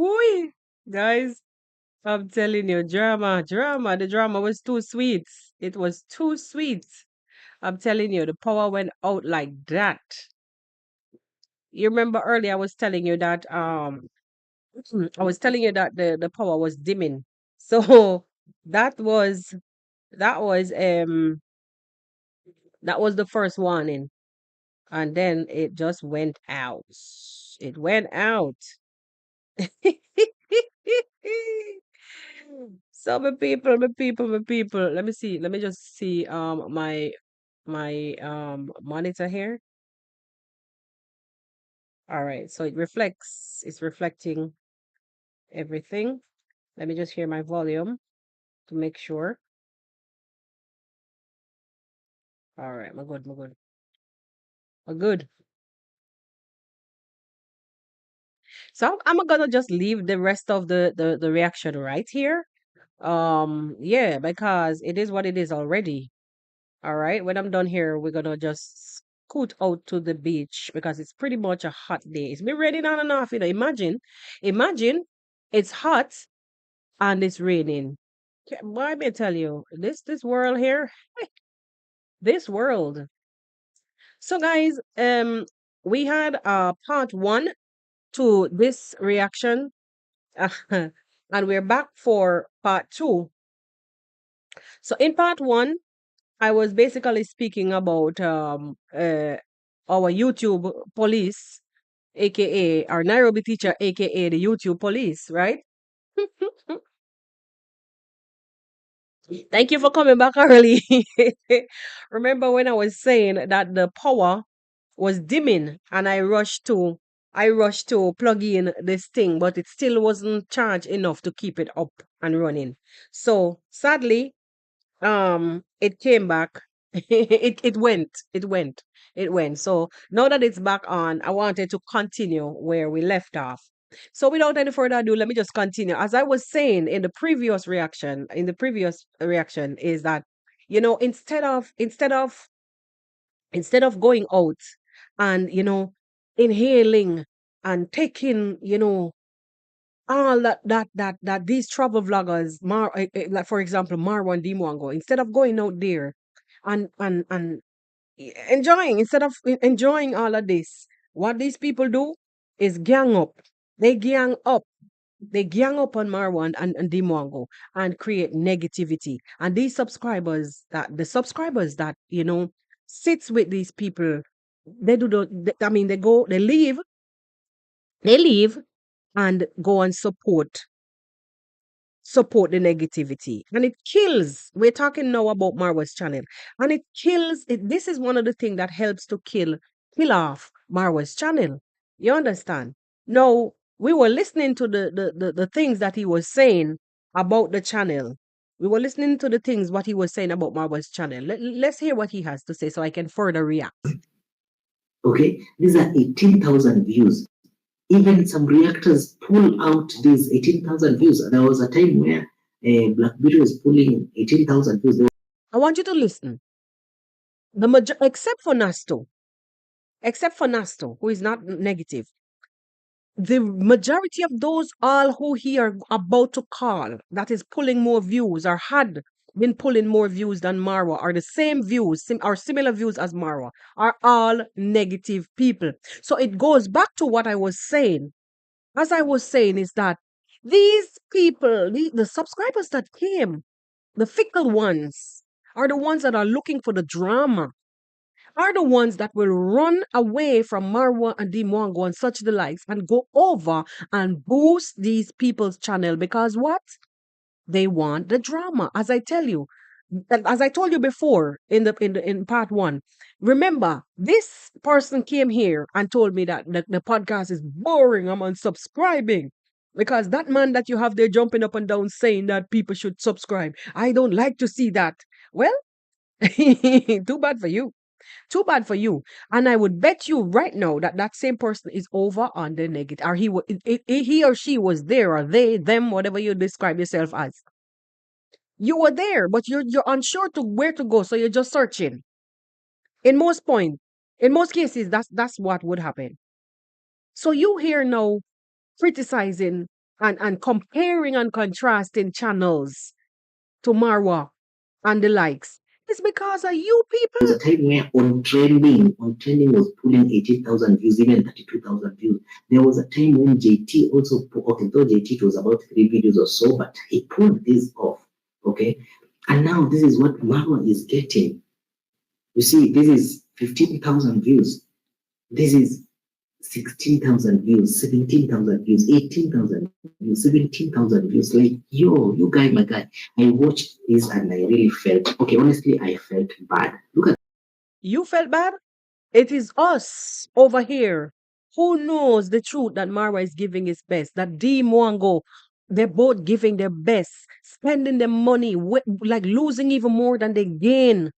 Ooh, guys, I'm telling you, drama. The drama was too sweet. It was too sweet. I'm telling you, the power went out like that. You remember earlier I was telling you that I was telling you that the power was dimming. So that was that was um that was the first warning. And then it just went out. It went out. So my people. Let me see. Let me just see my monitor here. All right. So it's reflecting everything. Let me just hear my volume to make sure. All right, my good, my good. My good. So I'm gonna just leave the rest of the reaction right here. Yeah, because it is what it is already. All right. When I'm done here, we're gonna just scoot out to the beach because it's pretty much a hot day. It's been raining on and off. Imagine, it's hot and it's raining. Why may I tell you this world here, this world. So guys, we had part one to this reaction, and we're back for part two. So in part one, I was basically speaking about our YouTube police, aka our Nairobi teacher, aka the YouTube police, right? Thank you for coming back early. Remember when I was saying that the power was dimming and I rushed to plug in this thing, but it still wasn't charged enough to keep it up and running. So sadly, it came back. It went. So now that it's back on, I wanted to continue where we left off. So without any further ado, let me just continue. As I was saying in the previous reaction is that, instead of going out and inhaling and taking, all that these travel vloggers, like for example Marwan Dimwango, instead of going out there and enjoying, instead of enjoying all of this, what these people do is gang up. They gang up. They gang up on Marwan and Dimwango and create negativity. And these subscribers that sits with these people, they do the. I mean, they leave and go and support the negativity, and it kills. We're talking now about Marwa's channel, and it kills it. This is one of the things that helps to kill off Marwa's channel. You understand? Now, we were listening to the things that he was saying about the channel. We were listening to the things what he was saying about Marwa's channel. Let's hear what he has to say so I can further react. Okay, these are 18,000 views. Even some reactors pull out these 18,000 views. There was a time where Black Beauty was pulling 18,000 views. I want you to listen. Except for Nasto, who is not negative, the majority of those all who he are about to call, that is pulling more views or had been pulling more views than Marwa, or the same views or similar views as Marwa, are all negative people. So it goes back to what I was saying. As I was saying, is that these people, the subscribers that came, the fickle ones, are the ones that are looking for the drama, are the ones that will run away from Marwa and Dimwango and such the likes and go over and boost these people's channel, because what? They want the drama. As I tell you, and as I told you before in part one, remember this person came here and told me that the podcast is boring. I'm unsubscribing. Because that man that you have there jumping up and down saying that people should subscribe, I don't like to see that. Well, too bad for you. Too bad for you. And I would bet you right now that that same person is over on the negative, or he or she was there, or they, them, whatever you describe yourself as. You were there, but you're unsure to where to go, so you're just searching. In most point, in most cases, that's what would happen. So you here now criticizing and comparing and contrasting channels to Marwa and the likes, it's because of you was people. a time where on trending was pulling 18,000 views, even 32,000 views. There was a time when JT also, okay, though JT was about 3 videos or so, but he pulled this off, okay? And now this is what Marwa is getting. You see, this is 15,000 views. This is 16,000 views, 17,000 views, 18,000 views, 17,000 views. Like, yo, you guy, my guy. I watched this and I really felt, okay, honestly, I felt bad. Look at You felt bad? It is us over here who knows the truth that Mara is giving his best, that D Mwango, they're both giving their best, spending their money, like losing even more than they gain.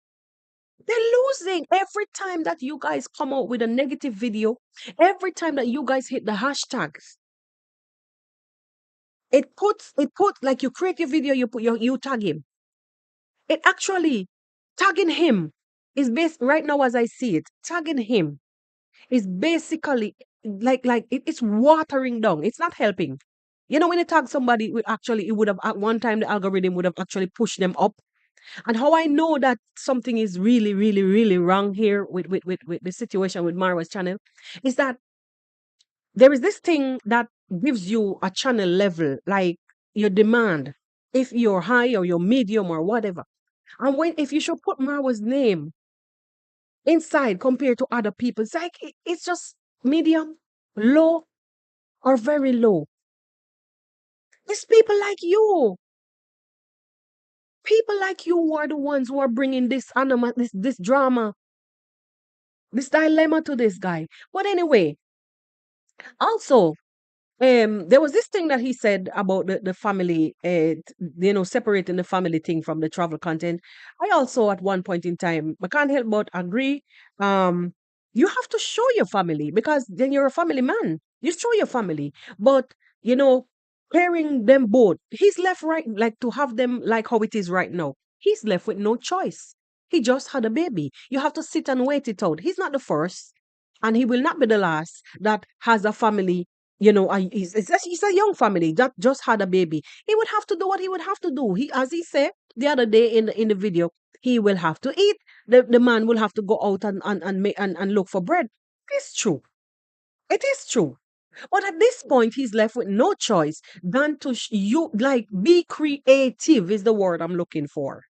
They're losing every time that you guys come out with a negative video, every time that you guys hit the hashtags. It puts like you create your video, you tag him. It actually tagging him is based right now as I see it, tagging him is basically it's watering down. It's not helping. You know, when you tag somebody, it would have at one time the algorithm would have actually pushed them up. And how I know that something is really, really, really wrong here with the situation with Marwa's channel is that there is this thing that gives you a channel level, like your demand, if you're high or you're medium or whatever. And when if you should put Marwa's name inside compared to other people, it's like it's just medium, low, or very low. It's people like you. People like you who are the ones who are bringing this drama, this dilemma to this guy. But anyway, also, there was this thing that he said about the family, separating the family thing from the travel content. I also, at one point in time, I can't help but agree. Um, you have to show your family because then you're a family man. You show your family, but you know, pairing them both, he's left right like to have them like how it is right now. He's left with no choice. He just had a baby. You have to sit and wait it out. He's not the first, and he will not be the last that has a family. He's a young family that just had a baby. He would have to do what he would have to do. As he said the other day in the video, he will have to eat. The man will have to go out and look for bread. It's true. It is true. But at this point, he's left with no choice than to be creative is the word I'm looking for.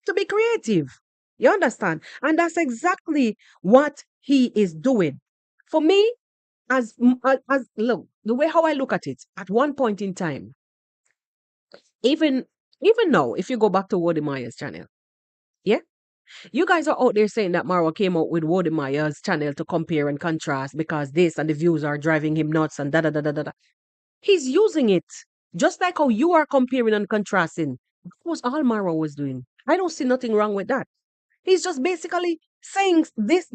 To be creative. You understand? And that's exactly what he is doing. For me, as look, the way how I look at it, at one point in time, even even now, if you go back to Wodemaya's channel, yeah, you guys are out there saying that Marwa came out with Wodemaya's channel to compare and contrast because this and the views are driving him nuts and da da da da da. Da. He's using it just like how you are comparing and contrasting. That was all Marwa was doing. I don't see nothing wrong with that. He's just basically saying this,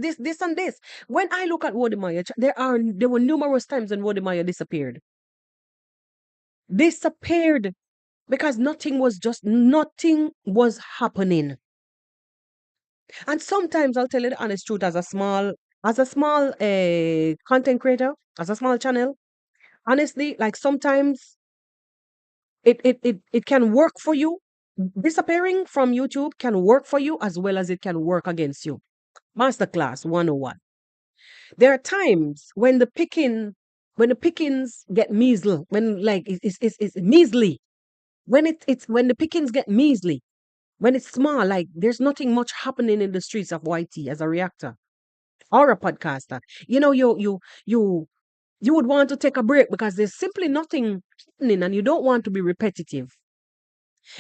and this. When I look at Wodemaya, there were numerous times when Wodemaya disappeared because nothing was happening. And sometimes I'll tell you the honest truth, as a small content creator, as a small channel, honestly, like sometimes it can work for you. Disappearing from YouTube can work for you as well as it can work against you. Masterclass 101. There are times when the pickings get measly, when like it's measly, when the pickings get measly, when it's small, like there's nothing much happening in the streets of YT as a reactor or a podcaster. You know, you would want to take a break because there's simply nothing happening and you don't want to be repetitive.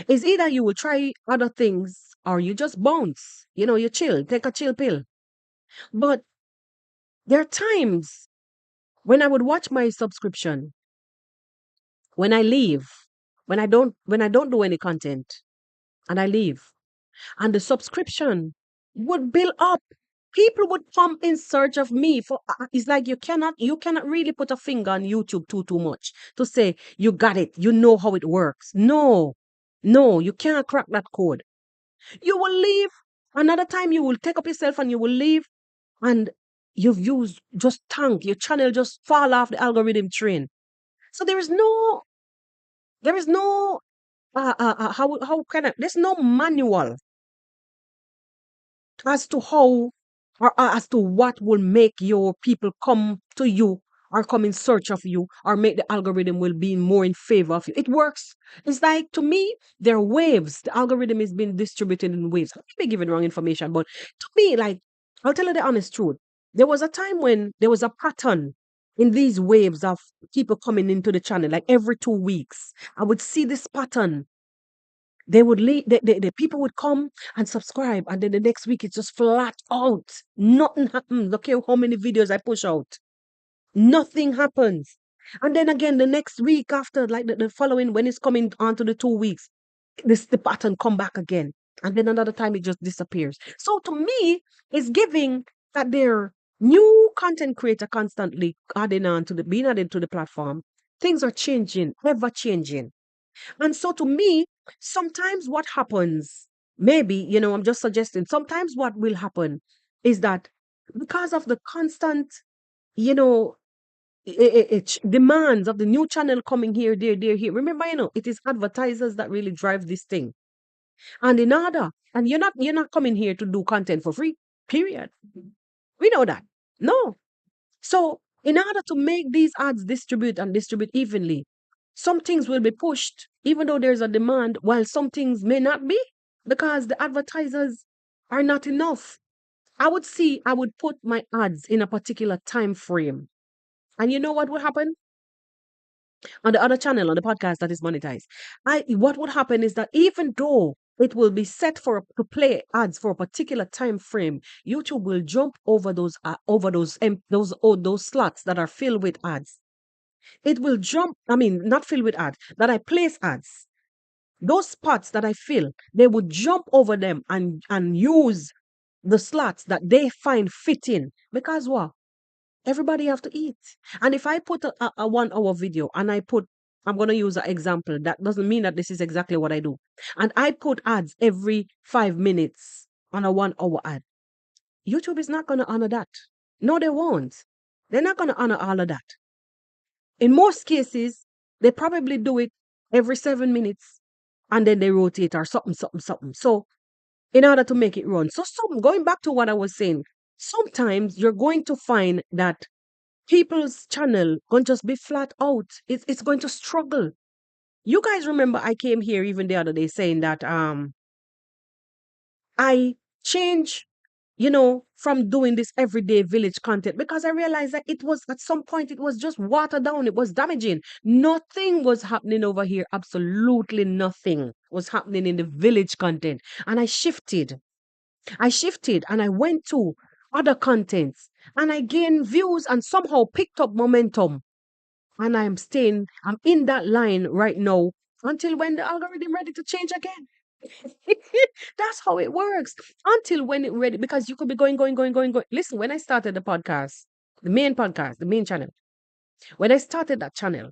It's either you will try other things or you just bounce. You chill, take a chill pill. But there are times when I would watch my subscription, when I leave, when I don't do any content and I leave, and the subscription would build up. People would come in search of me for it's like you cannot really put a finger on YouTube too much to say you got it, you know how it works. No, no, you can't crack that code. You will leave. Another time you will take up yourself and you will leave, and your views just tank. Your channel just fall off the algorithm train. So there is no There is no how can I? There's no manual as to how or as to what will make your people come to you or come in search of you or make the algorithm will be more in favor of you. It works. It's like to me, there are waves. The algorithm is being distributed in waves. I may be giving wrong information, but to me, like I'll tell you the honest truth. There was a time when there was a pattern in these waves of people coming into the channel, like every 2 weeks. I would see this pattern. They would leave, the people would come and subscribe, and then the next week it's just flat out. Nothing happens. Look at how many videos I push out. Nothing happens. And then again, the next week after, like the following, when it's coming on to the 2 weeks, this the pattern come back again. And then another time it just disappears. So to me, it's giving that they're new content creator constantly adding on to the being added to the platform. Things are changing, ever changing. And so to me, sometimes what happens, maybe, I'm just suggesting, sometimes what will happen is that because of the constant, you know, demands of the new channel coming here, there, here. Remember, it is advertisers that really drive this thing. And and you're not coming here to do content for free. Period. We know that. No. So, in order to make these ads distribute and distribute evenly, some things will be pushed, even though there's a demand, while some things may not be, because the advertisers are not enough. I would put my ads in a particular time frame. And you know what would happen? On the other channel, on the podcast that is monetized. What would happen is that even though it will be set to play ads for a particular time frame, YouTube will jump over those slots that are filled with ads. It will jump, I mean, not filled with ads, that I place ads. Those spots that I fill, they would jump over them and use the slots that they find fitting. Because what? Everybody have to eat. And if I put a 1 hour video and I'm going to use an example. That doesn't mean that this is exactly what I do. And I put ads every 5 minutes on a 1 hour ad. YouTube is not going to honor that. No, they won't. They're not going to honor all of that. In most cases, they probably do it every 7 minutes and then they rotate or something, something, something. So in order to make it run. So going back to what I was saying, sometimes you're going to find that people's channel going to just be flat out. It's going to struggle. You guys remember I came here even the other day saying that I change, from doing this everyday village content because I realized that it was at some point it was just watered down. It was damaging. Nothing was happening over here. Absolutely nothing was happening in the village content. And I shifted. And I went to other contents and I gained views and somehow picked up momentum. And I'm in that line right now until when the algorithm ready to change again. That's how it works. Until when it ready, because you could be going, going, going, going, going. Listen, when I started the podcast, the main channel, when I started that channel,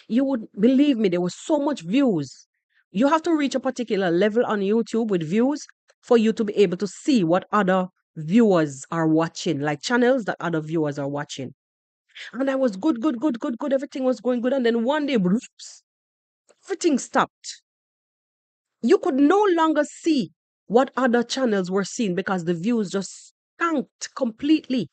you would believe me, there was so much views. You have to reach a particular level on YouTube with views for you to be able to see what other viewers are watching, like channels that other viewers are watching. And I was good, good, good, good, good. Everything was going good. And then one day, whoops, everything stopped. You could no longer see what other channels were seeing because the views just tanked completely.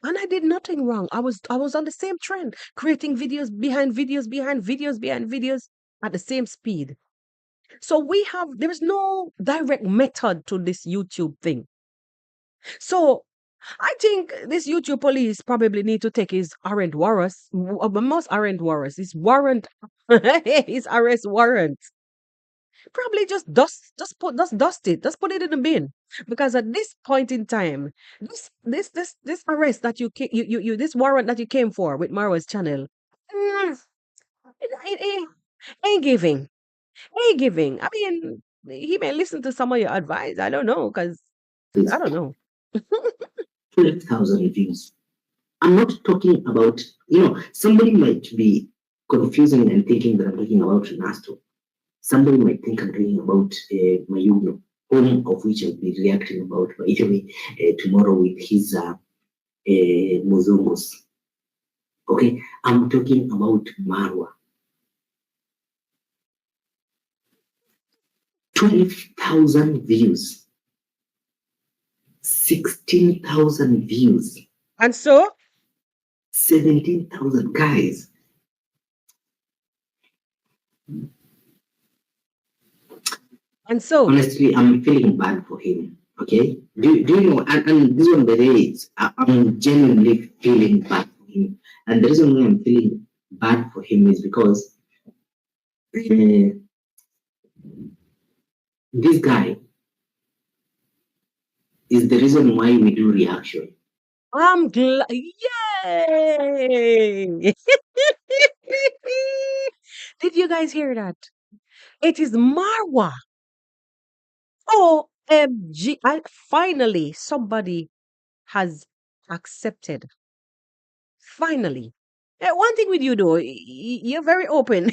And I did nothing wrong. I was on the same trend, creating videos behind videos behind videos behind videos at the same speed. So there is no direct method to this YouTube thing. So I think this YouTube police probably need to take his arrest warrants. Most arrest warrants. His warrant, his arrest warrant. Probably just dust it. Just put it in the bin. Because at this point in time, this arrest that this warrant that you came for with Marwa's channel, mm, it ain't giving. Ain't giving. I mean, he may listen to some of your advice. I don't know, because Is I don't know. 12,000 views. I'm not talking about, somebody might be confusing and thinking that I'm talking about Nasto. Somebody might think I'm talking about Mayuno, all of which I'll be reacting about, by the way, tomorrow with his Muzungos. Okay, I'm talking about Marwa. 12,000 views, 16,000 views, And so, 17,000. Guys, and so, honestly, I'm feeling bad for him. Okay, do you know? And this one, by the way, I'm genuinely feeling bad for him. And the reason why I'm feeling bad for him is because this guy is the reason why we do reaction. I'm glad. Yay! Did you guys hear that? It is Marwa. OMG. Finally, somebody has accepted. Finally. One thing with you, though, you're very open.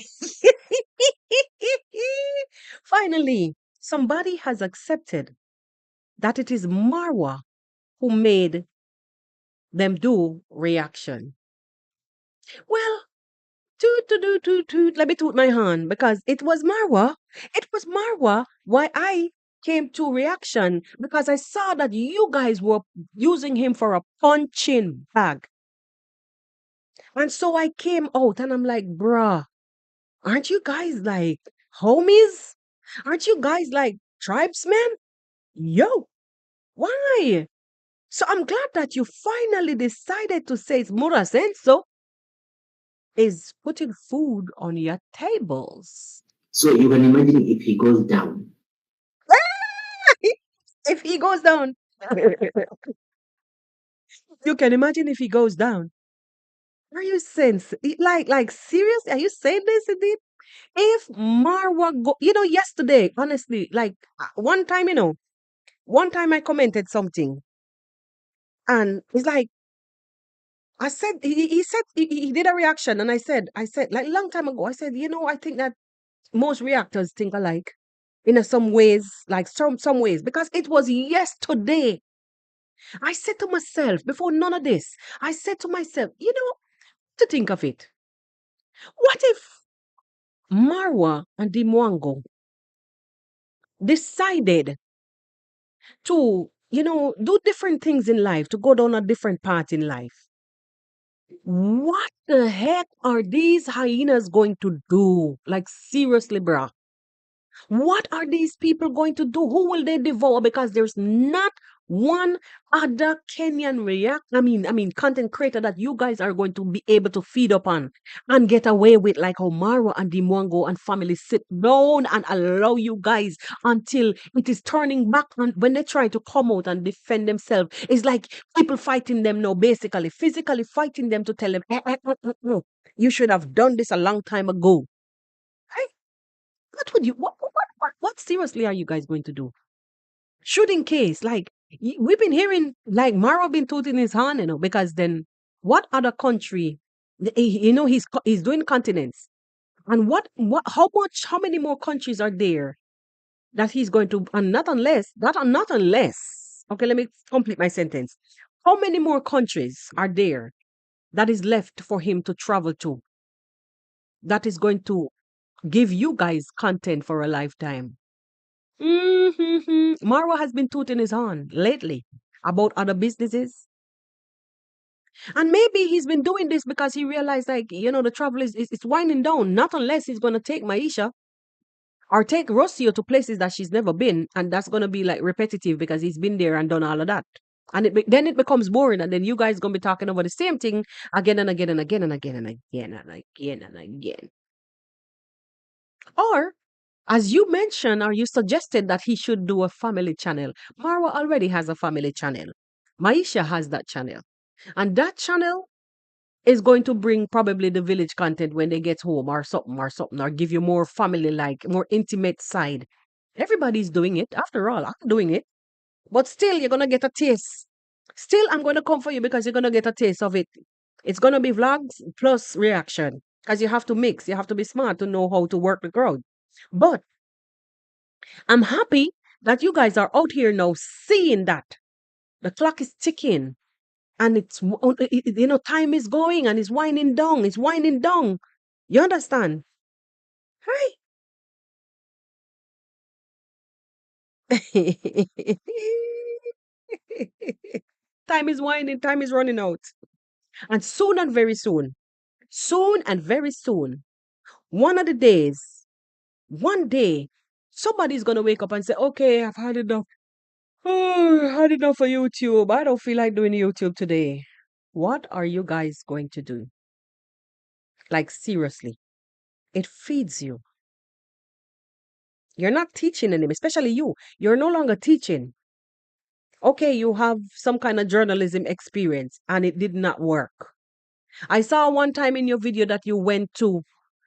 Finally, somebody has accepted that it is Marwa who made them do reaction. Well, toot, let me toot my horn because it was Marwa. It was Marwa why I came to reaction because I saw that you guys were using him for a punching bag. And so I came out and I'm like, bruh, aren't you guys like homies? Aren't you guys like tribesmen? Yo, why? So I'm glad that you finally decided to say it's Murasenso is putting food on your tables. So you can imagine if he goes down. If he goes down, you can imagine if he goes down. Are you saying like serious? Are you saying this indeed? If Marwa go, yesterday, honestly, like one time, one time I commented something, and it's like I said, he said he did a reaction, and I said like long time ago, I said, I think that most reactors think alike in some ways, like some ways, because it was yesterday. I said to myself before none of this, I said to myself, to think of it, what if Marwa and Dimwango decided to, do different things in life, to go down a different path in life? What the heck are these hyenas going to do? Like, seriously, bruh. What are these people going to do? Who will they devour? Because there's not one other Kenyan content creator that you guys are going to be able to feed upon and get away with, like how Maro and Dimwango and family sit down and allow you guys until it is turning back. And when they try to come out and defend themselves, it's like people fighting them now, basically, physically fighting them to tell them, you should have done this a long time ago. What would you? What seriously are you guys going to do? Shooting case, like we've been hearing, like Maro been tooting his horn, because then what other country? He's doing continents, and how many more countries are there that he's going to? And not unless. Okay, let me complete my sentence. How many more countries are there that is left for him to travel to? That is going to give you guys content for a lifetime. Marwa has been tooting his horn lately about other businesses. And maybe he's been doing this because he realized, like, the travel is it's winding down. Not unless he's going to take Maisha or take Rocio to places that she's never been. And that's going to be like repetitive because he's been there and done all of that. And then it becomes boring. And then you guys going to be talking about the same thing again and again and again and again and again and again and again. Or as you mentioned, or you suggested that he should do a family channel. Marwa already has a family channel. Maisha has that channel. And that channel is going to bring probably the village content when they get home or give you more family like, more intimate side. Everybody's doing it. After all, I'm doing it. But still, you're going to get a taste. Still, I'm going to come for you because you're going to get a taste of it. It's going to be vlogs plus reaction because you have to mix. You have to be smart to know how to work the crowd. But I'm happy that you guys are out here now seeing that the clock is ticking and time is going and it's winding down. It's winding down. You understand? Hi. Time is winding, time is running out. And soon and very soon and very soon, one of the days, one day, somebody's going to wake up and say, okay, I've had enough. Oh, I had enough of YouTube. I don't feel like doing YouTube today. What are you guys going to do? Like, seriously, it feeds you. You're not teaching anymore, especially you. You're no longer teaching. Okay, you have some kind of journalism experience and it did not work. I saw one time in your video that you went to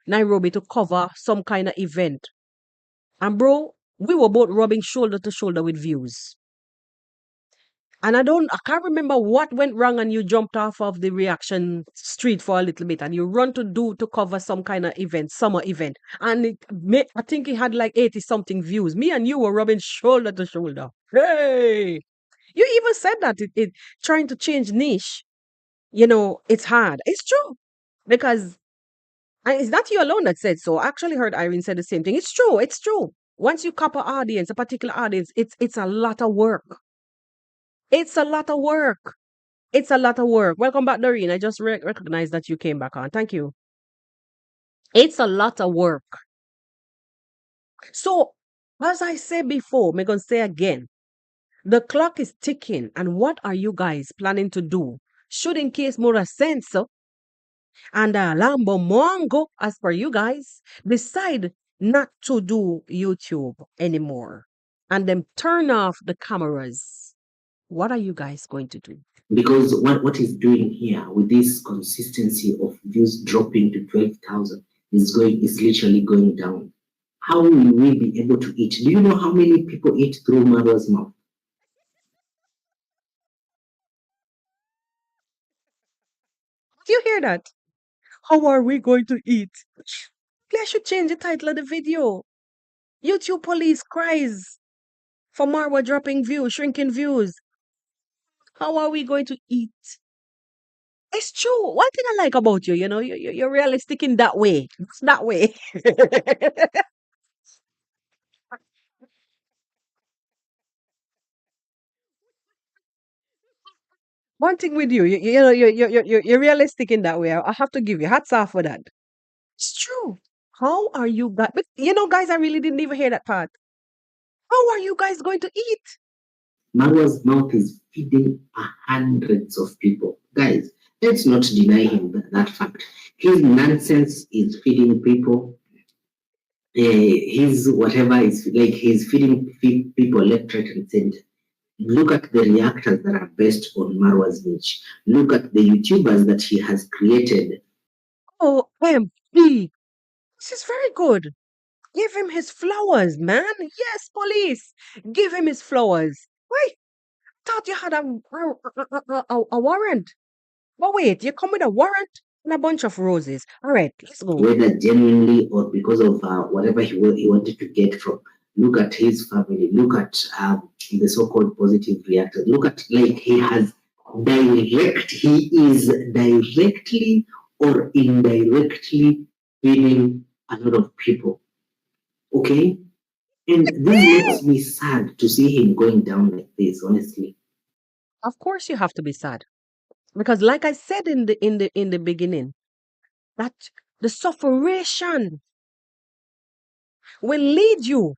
Nairobi to cover some kind of event. And bro, we were both rubbing shoulder to shoulder with views. And I can't remember what went wrong and you jumped off of the reaction street for a little bit and you run to cover some kind of event, summer event. And I think it had like 80 something views. Me and you were rubbing shoulder to shoulder. Hey! You even said that it trying to change niche, it's hard. It's true. Because and it's not you alone that said so. I actually heard Irene say the same thing. It's true. It's true. Once you copy audience, a particular audience, it's a lot of work. It's a lot of work. It's a lot of work. Welcome back, Doreen. I just recognized that you came back on. Thank you. It's a lot of work. So, as I said before, I'm going to say again, the clock is ticking. And what are you guys planning to do? Should, in case more sense, and Lambo Mongo, as per you guys, decide not to do YouTube anymore and then turn off the cameras, what are you guys going to do? Because what he's doing here with this consistency of views dropping to 12,000 is literally going down. How will we be able to eat? Do you know how many people eat through Marwa's mouth? Do you hear that? How are we going to eat? Maybe I should change the title of the video. YouTube police cries for Marwa dropping views, shrinking views. How are we going to eat? It's true. One thing I like about you, you're realistic in that way. It's that way. One thing with you, you're realistic in that way. I have to give you hats off for that. It's true. How are you guys? But guys, I really didn't even hear that part. How are you guys going to eat? Marwa's mouth is feeding hundreds of people. Guys, let's not deny him that fact. His nonsense is feeding people. His whatever is like he's feeding people left, right, and center. Look at the reactors that are based on Marwa's niche. Look at the YouTubers that he has created. OMG. This is very good. Give him his flowers, man. Yes, police. Give him his flowers. Wait, thought you had a warrant. But wait, you come with a warrant and a bunch of roses. All right, let's go. Whether genuinely or because of whatever he wanted to get from. Look at his family. Look at the so-called positive reactors. Look at like he is directly or indirectly feeding a lot of people. Okay? And this makes me sad to see him going down like this, honestly. Of course you have to be sad. Because like I said in the beginning, that the sufferation will lead you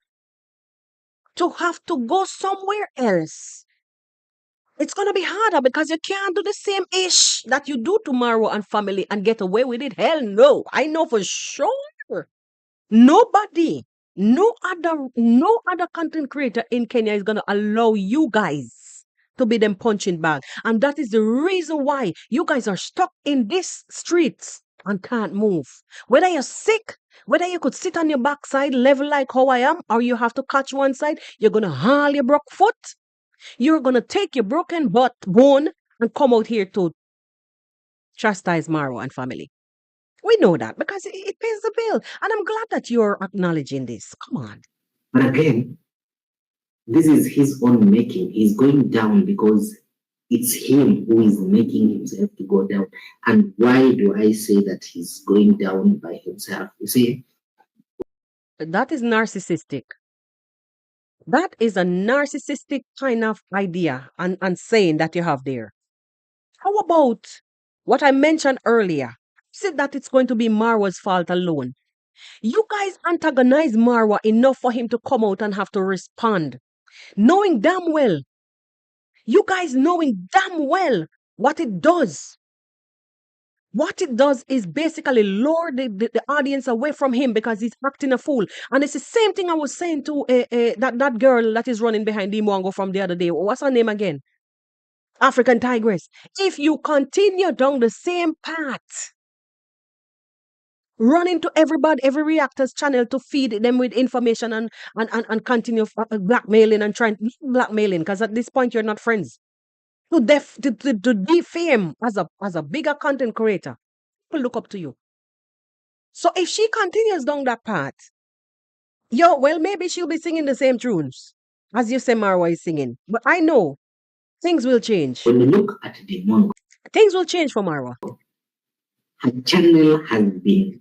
to have to go somewhere else. It's gonna be harder because you can't do the same ish that you do tomorrow and family and get away with it. Hell no. I know for sure. Nobody, no other content creator in Kenya is gonna allow you guys to be them punching bag. And that is the reason why you guys are stuck in these streets and can't move. Whether you're sick, whether you could sit on your backside, level like how I am, or you have to catch one side, you're gonna haul your broke foot. You're gonna take your broken butt bone and come out here to chastise Marwa and family. We know that because it pays the bill. And I'm glad that you're acknowledging this. Come on. But again, this is his own making. He's going down because it's him who is making himself to go down. And why do I say that he's going down by himself? You see, That is narcissistic. That is a narcissistic kind of idea and saying that you have there. How about what I mentioned earlier? Said that it's going to be Marwa's fault alone. You guys antagonize Marwa enough for him to come out and have to respond, knowing damn well, you guys knowing damn well what it does. What it does is basically lure the audience away from him because he's acting a fool. And it's the same thing I was saying to that girl that is running behind Dimwango from the other day. What's her name again? African Tigress. If you continue down the same path, run into everybody, every reactor's channel to feed them with information and continue blackmailing and trying blackmailing because at this point you're not friends. To defame as a bigger content creator, people look up to you. So if she continues down that path, well, maybe she'll be singing the same tunes as you say Marwa is singing. But I know things will change. When you look at the Mongo, Things will change for Marwa. her channel has been,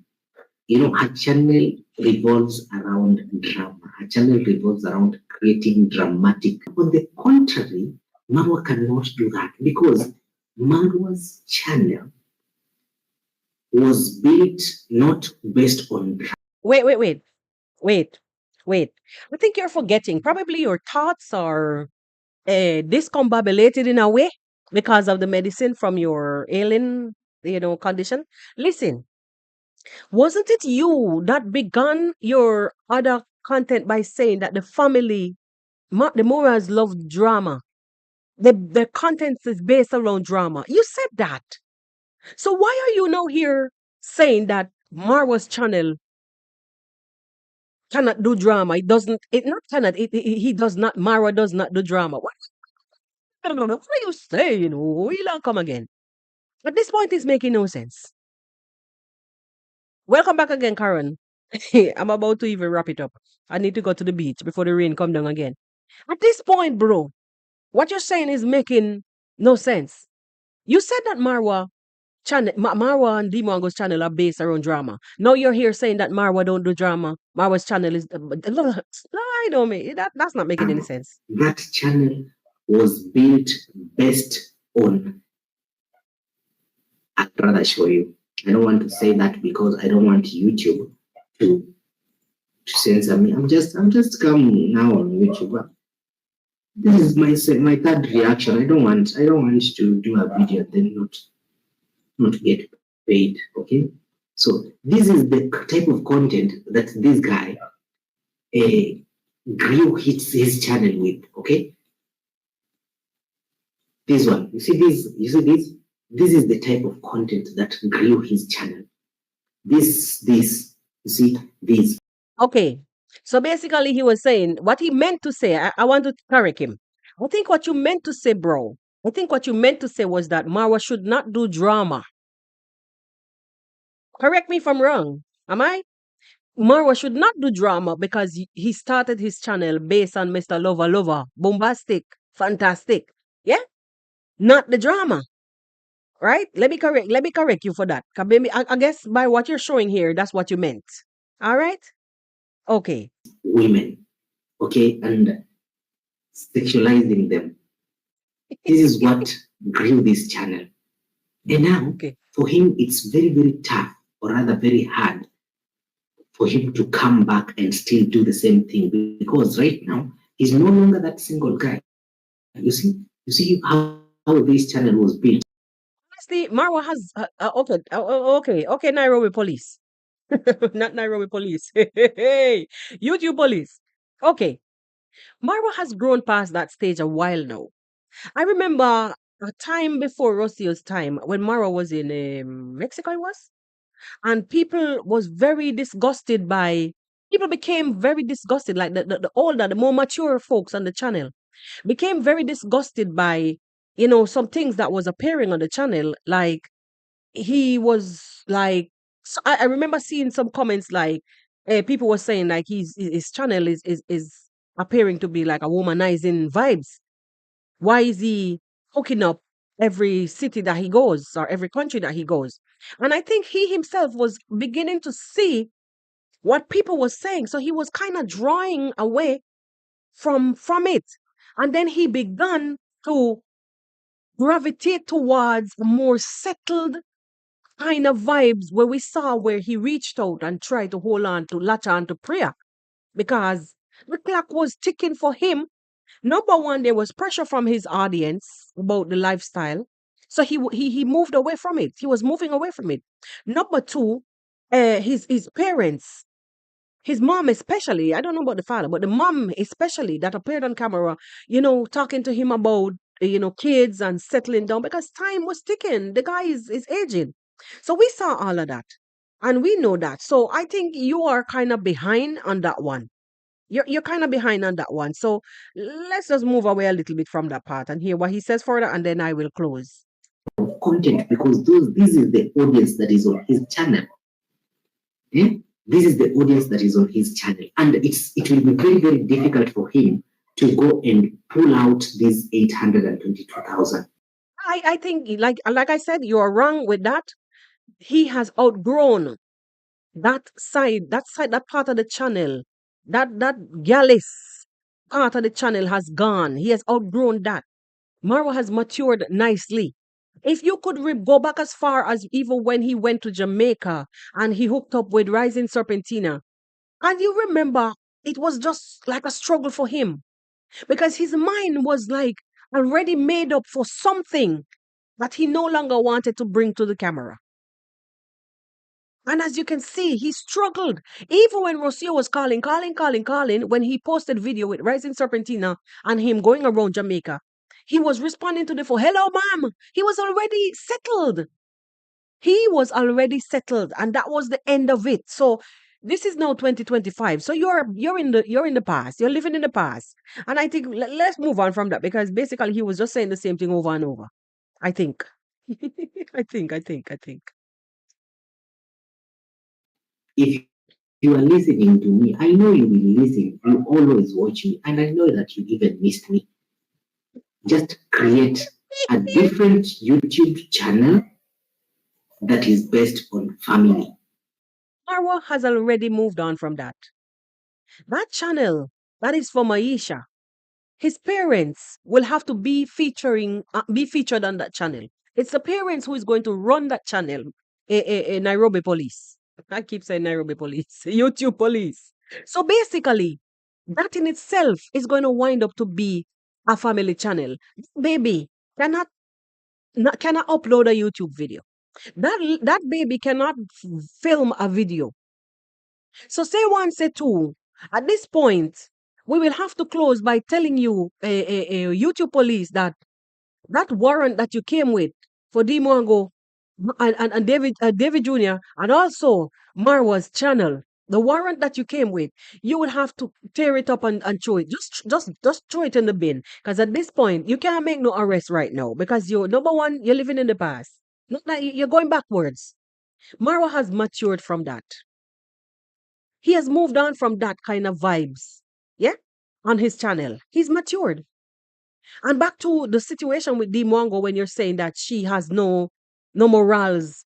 her channel revolves around drama. Her channel revolves around creating dramatic. On the contrary, Marwa cannot do that because Marwa's channel was built not based on drama. Wait. I think you're forgetting. Probably your thoughts are discombobulated in a way because of the medicine from your ailing, condition. Listen, wasn't it you that began your other content by saying that the family, the Moras love drama? The content is based around drama. You said that. So why are you now here saying that Marwa's channel cannot do drama? It doesn't. It not cannot. He does not. Marwa does not do drama. What? I don't know. What are you saying? We'll come again. At this point, it's making no sense. Welcome back again, Karen. I'm about to even wrap it up. I need to go to the beach before the rain come down again. At this point, bro, what you're saying is making no sense. You said that Marwa and Dimongo's channel are based around drama. Now you're here saying that Marwa don't do drama. Marwa's channel is I don't mean that's not making any sense. That channel was built based on. I'd rather show you. I don't want to say that because I don't want YouTube to censor me. I'm just come now on YouTube. This is my third reaction. I don't want to do a video and then not get paid. Okay, so this is the type of content that this guy grew his channel with. Okay, this one. You see this. This is the type of content that grew his channel. This, you see, this. Okay. So basically he was saying what he meant to say. I want to correct him. I think what you meant to say, bro. I think what you meant to say was that Marwa should not do drama. Correct me if I'm wrong. Am I? Marwa should not do drama because he started his channel based on Mr. Lover, bombastic, fantastic. Yeah? Not the drama. Right? Let me correct you for that. 'Cause maybe I guess by what you're showing here, that's what you meant. All right? Okay. Women, okay, and sexualizing them. This is what grew this channel. And now, Okay. for him, it's very, very tough, or rather very hard, for him to come back and still do the same thing because right now he's no longer that single guy. You see how this channel was built. Honestly, Marwa has okay, Nairobi police. Not Nairobi police. Hey, YouTube police. Okay. Marwa has grown past that stage a while now. I remember a time before Rocio's time when Marwa was in Mexico, it was, and people became very disgusted, like the older, the more mature folks on the channel became very disgusted by, some things that was appearing on the channel. Like he was like, so I remember seeing some comments like people were saying like his channel is appearing to be like a womanizing vibes. Why is he hooking up every city that he goes or every country that he goes? And I think he himself was beginning to see what people were saying. So he was kind of drawing away from it. And then he began to gravitate towards a more settled kind of vibes where we saw where he reached out and tried to hold on to latch on to prayer because the clock was ticking for him. Number one, there was pressure from his audience about the lifestyle. So he moved away from it. He was moving away from it. Number two, his parents, his mom especially, I don't know about the father, but the mom especially that appeared on camera, talking to him about kids and settling down because time was ticking. The guy is aging. So we saw all of that. And we know that. So I think you are kind of behind on that one. You're kind of behind on that one. So let's just move away a little bit from that part and hear what he says further, and then I will close. Content because this is the audience that is on his channel. Eh? This is the audience that is on his channel, and it will be very, very difficult for him to go and pull out these 822,000. I think like I said, you're wrong with that. He has outgrown that part of the channel. That Gallus part of the channel has gone. He has outgrown that. Marwa has matured nicely. If you could go back as far as even when he went to Jamaica and he hooked up with Rising Serpentina, and you remember it was just like a struggle for him because his mind was like already made up for something that he no longer wanted to bring to the camera. And as you can see, he struggled. Even when Rocio was calling, when he posted video with Rising Serpentina and him going around Jamaica, he was responding to the phone, hello, ma'am. He was already settled. He was already settled, and that was the end of it. So this is now 2025. So you're in the past. You're living in the past. And I think let's move on from that because basically he was just saying the same thing over and over. I think. I think. If you are listening to me, I know you will listen. You always watch me, and I know that you even missed me. Just create a different YouTube channel that is based on family. Marwa has already moved on from that. That channel, that is for Maisha. His parents will have to be featured on that channel. It's the parents who is going to run that channel. Nairobi police. I keep saying Nairobi police. YouTube police. So basically, that in itself is going to wind up to be a family channel. Baby cannot cannot upload a YouTube video. That baby cannot film a video. So say one, say two. At this point, we will have to close by telling you, YouTube police, that that warrant that you came with for Dimongo and David Jr. and also Marwa's channel, the warrant that you came with, you would have to tear it up and throw it. Just throw it in the bin. Because at this point, you can't make no arrest right now because you're number one, you're living in the past. Not like you're going backwards. Marwa has matured from that. He has moved on from that kind of vibes. Yeah? On his channel. He's matured. And back to the situation with Dee Mwango when you're saying that she has no morals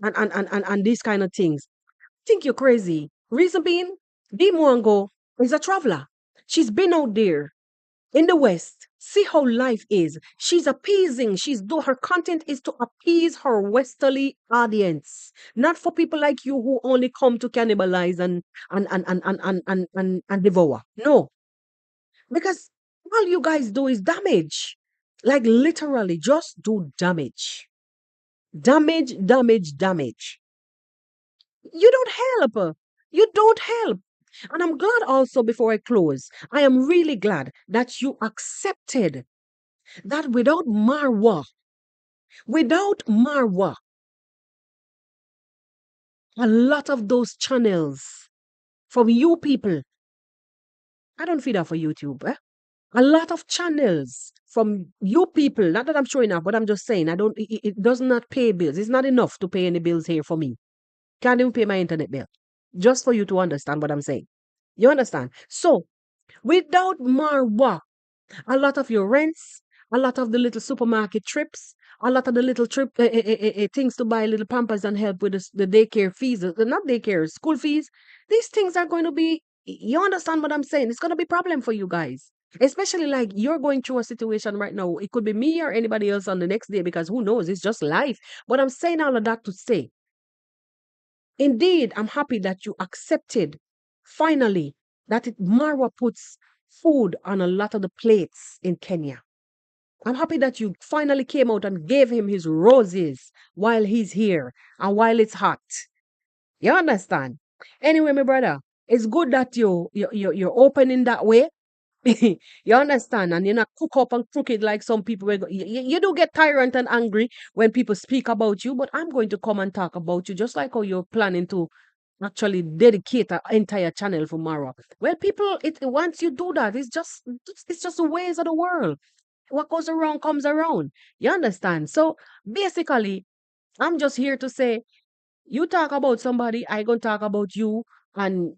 and these kind of things. I think you're crazy. Reason being, Dee Mwango is a traveler. She's been out there in the West. See how life is. She's appeasing. Her content is to appease her westerly audience, not for people like you who only come to cannibalize and devour. No, because all you guys do is damage. Like literally, just do damage. Damage. You don't help. You don't help. And I'm glad also, before I close, I am really glad that you accepted that without Marwa, a lot of those channels from you people, I don't feed off for YouTube, eh? A lot of channels from you people, not that I'm showing up, but I'm just saying, it does not pay bills. It's not enough to pay any bills here for me. Can't even pay my internet bill. Just for you to understand what I'm saying. You understand? So, without Marwa, a lot of your rents, a lot of the little supermarket trips, a lot of the little things to buy little pampers and help with the daycare fees, not daycare, school fees. These things are going to be You understand what I'm saying? It's gonna be problem for you guys. Especially like you're going through a situation right now. It could be me or anybody else on the next day because who knows? It's just life. But I'm saying all of that to say, indeed, I'm happy that you accepted finally that Marwa puts food on a lot of the plates in Kenya. I'm happy that you finally came out and gave him his roses while he's here and while it's hot. You understand? Anyway, my brother, it's good that you're open in that way. You understand? And you're not cook up and crooked like some people. You do get tyrant and angry when people speak about you, but I'm going to come and talk about you just like how you're planning to actually dedicate an entire channel for Mara. Well, people, once you do that, it's just the ways of the world. What goes around comes around. You understand? So basically, I'm just here to say, you talk about somebody, I gonna talk about you, and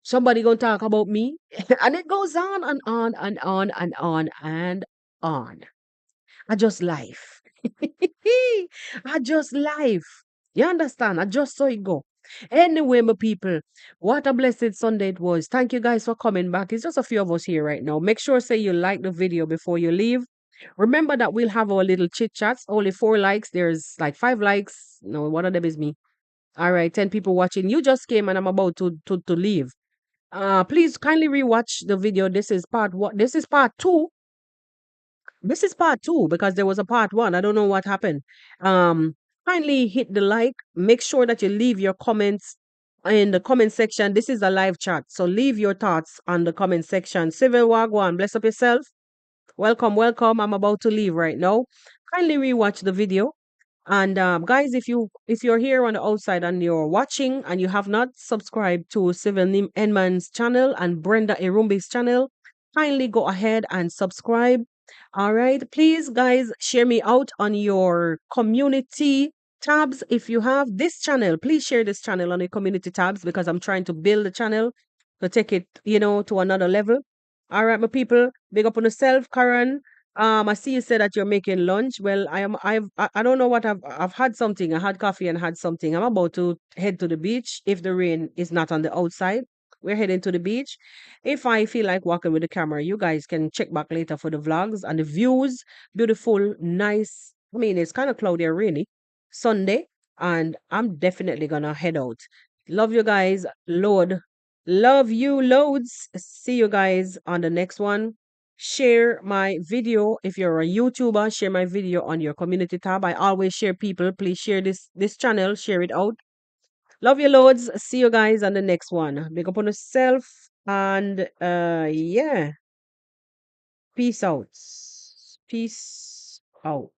somebody gonna talk about me, and it goes on and on and on and on and on. I just life. I just life. You understand? I just saw it go. Anyway, my people, what a blessed Sunday it was. Thank you guys for coming back. It's just a few of us here right now. Make sure say you like the video before you leave. Remember that we'll have our little chit chats. Only 4 likes. There's like 5 likes. No, one of them is me. All right, 10 people watching. You just came and I'm about to leave. Please kindly rewatch the video. This is part one. This is part two. This is part two because there was a part one. I don't know what happened. Um, Kindly hit the like. Make sure that you leave your comments in the comment section. This is a live chat, so leave your thoughts on the comment section. Civil Wagwan, bless up yourself. Welcome, welcome. I'm about to leave right now. Kindly rewatch the video. And guys, if you're here on the outside and you're watching and you have not subscribed to Civil Enman's channel and Brenda Erumbi's channel, kindly go ahead and subscribe. All right, please, guys, share me out on your community tabs. If you have this channel, please share this channel on the community tabs because I'm trying to build the channel to take it, to another level. All right, my people, big up on yourself, Karen. I see you said that you're making lunch. Well, I don't know what I've had something. I had coffee and had something. I'm about to head to the beach if the rain is not on the outside. We're heading to the beach. If I feel like walking with the camera, you guys can check back later for the vlogs and the views. Beautiful, nice. I mean, it's kind of cloudy and rainy. Sunday, and I'm definitely gonna head out. Love you guys. Lord, love you loads. See you guys on the next one. Share my video if you're a YouTuber. Share my video on your community tab. I always share people. Please share this channel. Share it out. Love you loads. See you guys on the next one. Big up on yourself and yeah. Peace out. Peace out.